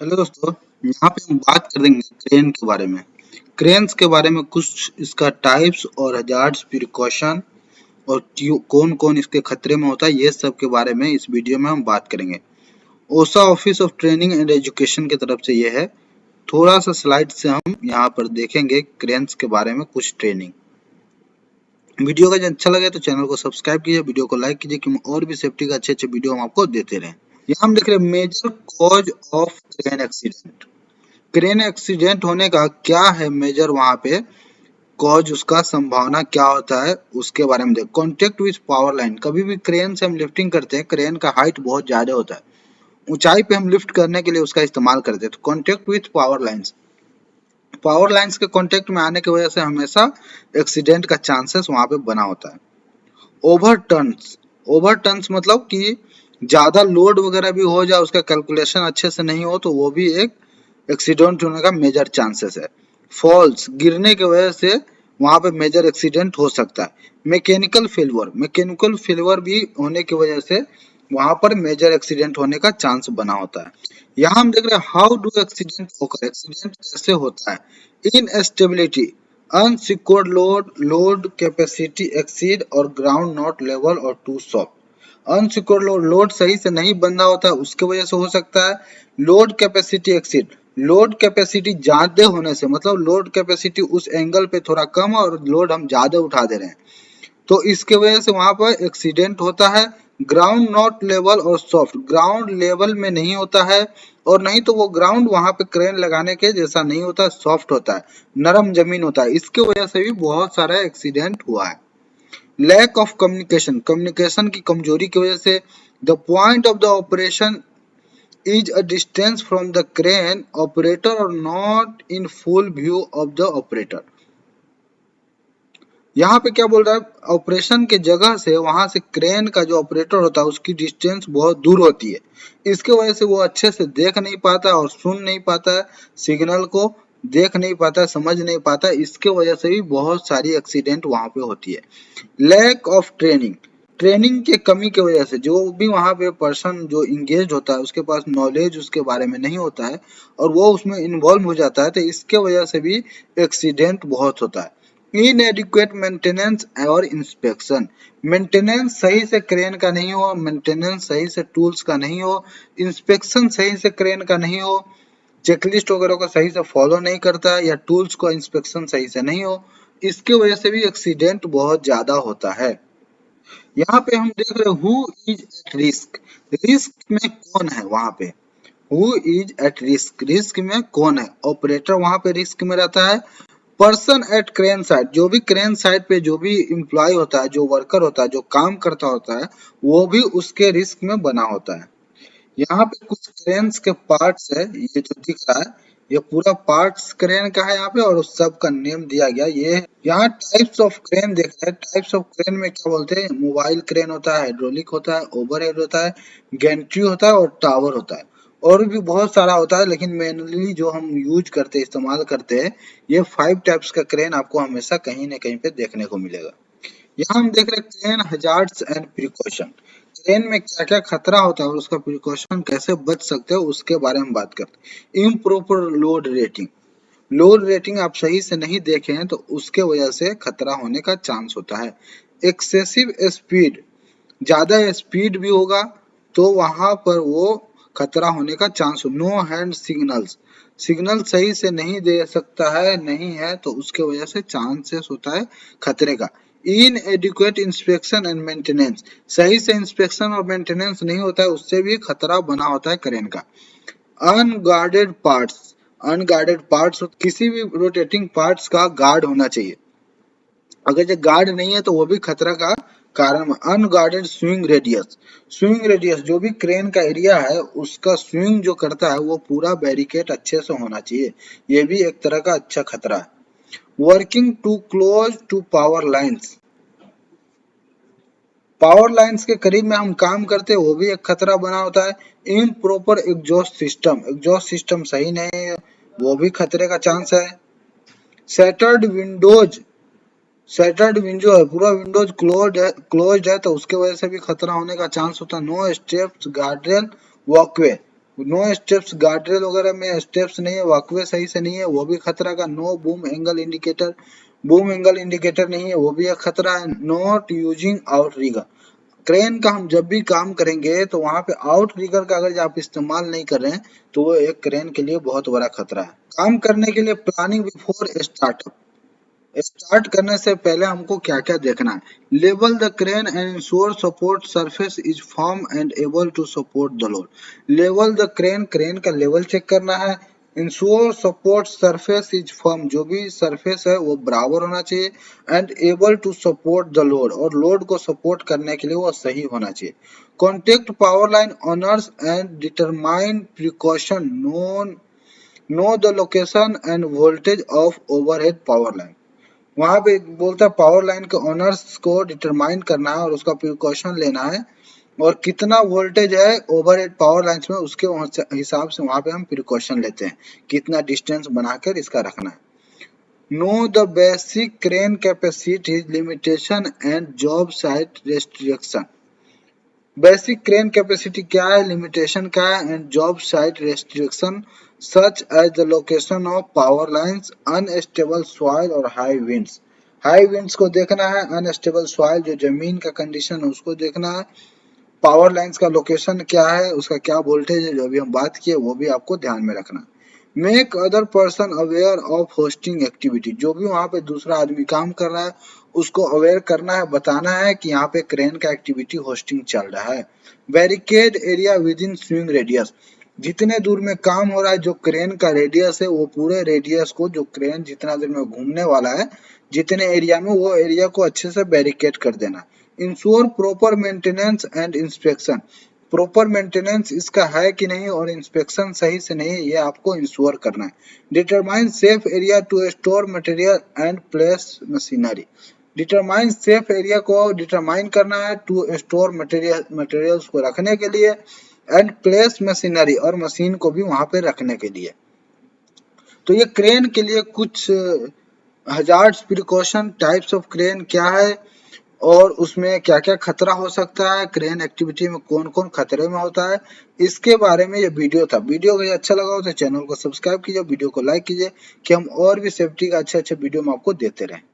Hello दोस्तों, यहाँ पे हम बात करेंगे क्रेन के बारे में। क्रेन्स के बारे में कुछ इसका टाइप्स और हजार्ड्स प्रिकॉशन और कौन कौन इसके खतरे में होता है, ये सब के बारे में इस वीडियो में हम बात करेंगे। ओसा office of training and education की तरफ से ये है। थोड़ा सा स्लाइड से हम यहाँ पर देखेंगे क्रेन्स के बारे में कुछ ट्रेनिंग। वीडियो का अच्छा लगे तो चैनल को सब्सक्राइब कीजिए, वीडियो को लाइक कीजिए कि और भी सेफ्टी का अच्छे वीडियो हम आपको देते रहें। यहाँ हम देख रहे हैं major cause of crane accident. Crane accident होने का क्या है मेजर वहां पे कॉज, उसका संभावना क्या होता है उसके बारे में देख। कॉन्टेक्ट विथ पावर लाइन, कभी भी क्रेन से हम लिफ्टिंग करते हैं, क्रेन का हाइट बहुत ज्यादा होता है, ऊंचाई पे हम लिफ्ट करने के लिए उसका इस्तेमाल करते हैं। तो contact with power lines, power lines के कॉन्टेक्ट में आने की वजह से हमेशा एक्सीडेंट का चांसेस वहां पे बना होता है। ओवर टर्न्स, ओवर टर्न्स मतलब कि ज्यादा लोड वगैरह भी हो जाए, उसका कैलकुलेशन अच्छे से नहीं हो तो वो भी एक एक्सीडेंट होने का मेजर चांसेस है। फॉल्स, गिरने की वजह से वहां पे मेजर एक्सीडेंट हो सकता है। मैकेनिकल फेलियर, मैकेनिकल फेलियर भी होने की वजह से वहां पर मेजर एक्सीडेंट होने का चांस बना होता है। यहाँ हम देख रहे हैं how do accident occur, accident कैसे होता है। Instability, unsecured load, load capacity exceed और ग्राउंड नॉट लेवल और too soft. Unsecured load, load सही से नहीं बंधा होता है उसके वजह से हो सकता है। Load capacity exceed, load capacity ज्यादा होने से, मतलब लोड कैपेसिटी उस एंगल पे थोड़ा कम और लोड हम ज्यादा उठा दे रहे हैं तो इसके वजह से वहां पर एक्सीडेंट होता है। ग्राउंड नॉट लेवल और सॉफ्ट, ग्राउंड लेवल में नहीं होता है और नहीं तो वो ग्राउंड वहां पे क्रेन लगाने के जैसा नहीं होता, सॉफ्ट होता है, नरम जमीन होता है, इसके वजह से भी बहुत सारा एक्सीडेंट हुआ है। लैक ऑफ कम्युनिकेशन, कम्युनिकेशन की कमजोरी की वजह से the point of the operation is a distance from the crane operator or not in full view of the operator। यहाँ पे क्या बोल रहा है, ऑपरेशन के जगह से वहां से क्रेन का जो ऑपरेटर होता है उसकी डिस्टेंस बहुत दूर होती है, इसके वजह से वो अच्छे से देख नहीं पाता और सुन नहीं पाता है, सिग्नल को देख नहीं पाता, समझ नहीं पाता, इसके वजह से भी बहुत सारी एक्सीडेंट वहां पे होती है। लैक ऑफ ट्रेनिंग, ट्रेनिंग के कमी की वजह से जो भी वहां पे पर्सन जो इंगेज होता है उसके पास नॉलेज उसके बारे में नहीं होता है और वो उसमें इन्वॉल्व हो जाता है तो इसके वजह से भी एक्सीडेंट बहुत होता है। इनएडिक्वेट मेंटेनेंस और इंस्पेक्शन, मेंटेनेंस सही से क्रेन का नहीं हो, मेंटेनेंस सही से टूल्स का नहीं हो, इंस्पेक्शन सही से क्रेन का नहीं हो, चेकलिस्ट वगैरह को सही से फॉलो नहीं करता है या टूल्स को इंस्पेक्शन सही से नहीं हो, इसके वजह से भी एक्सीडेंट बहुत ज्यादा होता है। यहाँ पे हम देख रहे हैं who is at risk, risk में कौन है वहां पे, who is at risk, risk में कौन है, ऑपरेटर वहां पे रिस्क में रहता है। पर्सन एट क्रेन साइड, जो भी क्रेन साइड पे जो भी एम्प्लॉय होता है, जो वर्कर होता है, जो काम करता होता है, वो भी उसके रिस्क में बना होता है। यहाँ पे कुछ क्रेन्स के पार्ट्स है, ये जो दिख रहा है ये पूरा पार्ट्स क्रेन का है यहाँ पे और उस सब का नेम दिया गया। ये यहाँ टाइप्स ऑफ क्रेन देख रहे हैं, टाइप्स ऑफ क्रेन में क्या बोलते हैं, मोबाइल क्रेन होता है, हाइड्रोलिक होता है, ओवरहेड होता है, गैंट्री होता है और टावर होता है, और भी बहुत सारा होता है, लेकिन मेनली जो हम यूज करते हैं, इस्तेमाल करते हैं, ये 5 टाइप्स का क्रेन आपको हमेशा कहीं न कहीं पे देखने को मिलेगा। यहाँ हम देख रहे हैं crane hazards and precaution, crane में क्या क्या खतरा होता है और उसका प्रिकॉशन कैसे बच सकते हो उसके बारे में बात करते हैं। Improper load rating, load rating आप सही से नहीं देखे हैं तो उसके वजह से खतरा होने का चांस होता है। एक्सेसिव स्पीड, ज्यादा स्पीड भी होगा तो वहां पर वो खतरा होने का chance. No hand signals, signal सही से नहीं दे सकता है, नहीं है तो उसके वजह से चांसेस होता है खतरे का। इन एडिक्वेट इंस्पेक्शन एंड मेंटेनेंस, सही से इंस्पेक्शन और मेंटेनेंस नहीं होता है उससे भी खतरा बना होता है क्रेन का। अनगार्डेड पार्ट्स, अनगार्डेड पार्ट्स, किसी भी रोटेटिंग पार्ट्स का गार्ड होना चाहिए, अगर ये गार्ड नहीं है तो वो भी खतरा का कारण। Unguarded swing radius, swing radius जो भी क्रेन का एरिया है उसका स्विंग जो करता है वो पूरा बैरिकेड अच्छे से होना चाहिए, ये भी एक तरह का अच्छा खतरा है। Working too close to power lines, power lines के करीब में हम काम करते हैं वो भी एक खतरा बना होता है। Improper exhaust system, exhaust system सही नहीं है वो भी खतरे का चांस है। शटर्ड विंडोज, शटर्ड विंडो है, पूरा विंडोज क्लोज्ड है तो उसके वजह से भी खतरा होने का चांस होता है। No steps guardrail walkway, no steps, guardrail वगैरह में स्टेप्स नहीं है, वॉकवे सही से नहीं है, वो भी खतरा का। No boom angle indicator, boom angle indicator नहीं है, वो भी एक खतरा है। Not using outrigger, crane का हम जब भी काम करेंगे तो वहां पे आउट रिगर का अगर आप इस्तेमाल नहीं कर रहे हैं तो वो एक क्रेन के लिए बहुत बड़ा खतरा है। काम करने के लिए प्लानिंग बिफोर स्टार्टअप, स्टार्ट करने से पहले हमको क्या क्या देखना है। Level the crane and ensure support surface is firm and able to support the load. Level the crane, crane का लेवल चेक करना है। Ensure support surface is firm, जो भी सरफेस है वो बराबर होना चाहिए। And able to support the load, और लोड को सपोर्ट करने के लिए वो सही होना चाहिए। Contact power line owners and determine precaution, know the location and voltage of overhead power line. वहां पे बोलता है पावर लाइन के ओनर्स को डिटरमाइन करना है और उसका प्रिकॉशन लेना है, और कितना वोल्टेज है ओवरहेड पावर लाइन्स में उसके हिसाब से वहां पे हम प्रिकॉशन लेते हैं, कितना डिस्टेंस बनाकर इसका रखना है। Know the basic crane capacity limitation and job site restriction, basic crane capacity क्या है, लिमिटेशन क्या है, and job site restriction such as the location of power lines, unstable soil और हाई विंड्स। हाई विंड्स को देखना है, unstable soil जो जमीन का कंडीशन है उसको देखना है, पावर लाइन्स का लोकेशन क्या है, उसका क्या वोल्टेज है, जो अभी हम बात किए वो भी आपको ध्यान में रखना है। Make other person aware of hosting activity, जो भी वहां पे दूसरा आदमी काम कर रहा है उसको अवेयर करना है, बताना है कि यहाँ पे क्रेन का एक्टिविटी होस्टिंग चल रहा है। Barricade area with in swing radius, जितने दूर में काम हो रहा है जो क्रेन का रेडियस है वो पूरे रेडियस को, जो क्रेन जितना देर में घूमने वाला है जितने एरिया में, वो एरिया को अच्छे से बैरिकेड कर देना। Ensure proper maintenance and inspection, proper maintenance इसका है कि नहीं और इंस्पेक्शन सही से नहीं है ये आपको इंश्योर करना है। Determine safe area to store material and place machinery, determine safe area को डिटरमाइन करना है टू स्टोर मटेरियल्स को रखने के लिए, एंड प्लेस मशीनरी, और मशीन को भी वहां पे रखने के लिए। तो ये क्रेन के लिए कुछ hazards, precaution, types of crane क्या है और उसमें क्या क्या खतरा हो सकता है, क्रेन एक्टिविटी में कौन कौन खतरे में होता है, इसके बारे में ये वीडियो था। वीडियो अगर अच्छा लगा हो तो चैनल को सब्सक्राइब कीजिए, वीडियो को लाइक कीजिए कि हम और भी सेफ्टी का अच्छे अच्छे वीडियो में आपको देते रहें।